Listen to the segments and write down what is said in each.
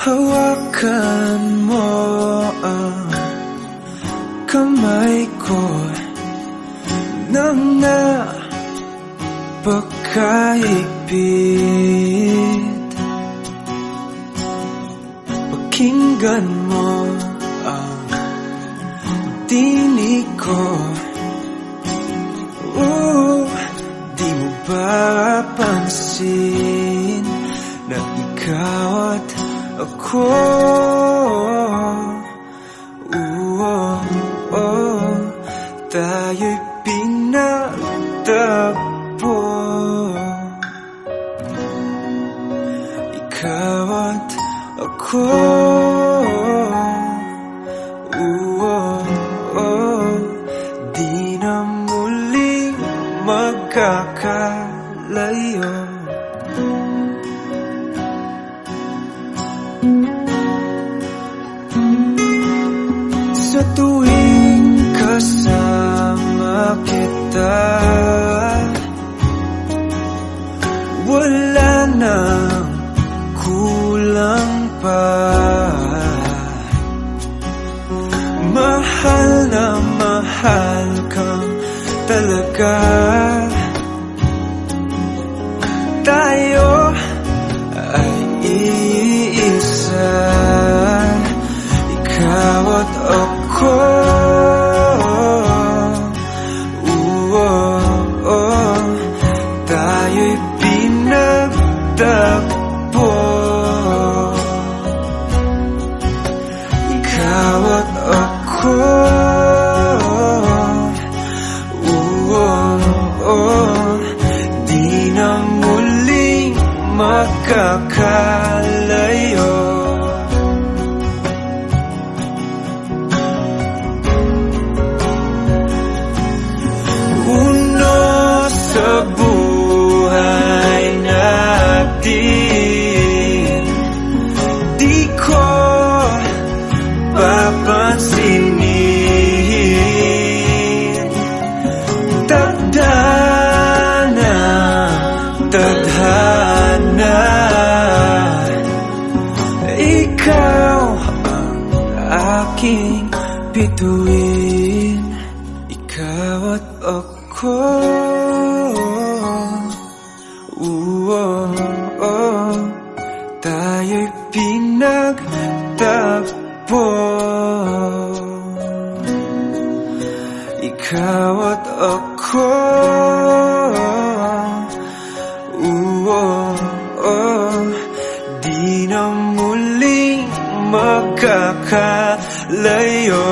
Hawakan mo ang kamay ko nang napakahigpit. Pakinggan mo ang tinig ko. Di mo ba pansin na ikaw at ako? Tayo'y pinagtagpo. Ikaw at ako. Di na muling magkakalayo. Sa tuwing kasama kita, wala nang kulang pa. Mahal na mahal kang talaga. Tayo ay iisa, ikaw at ako. Tayo'y pinagtagpo. Ikaw at ako. Di na muling magkakalayo. Sa buhay natin, di ko papansinin. Tadhana, tadhana, ikaw ang aking bituin. Ikaw at ako. Tayo'y pinagtagpo. Ikaw at ako. Di na muling magkakalayo.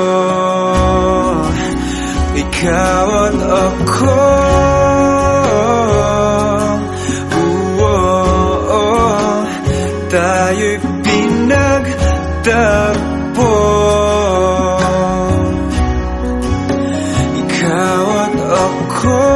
Ikaw at ako. Tayo'y pinagtagpo. Ikaw at ako.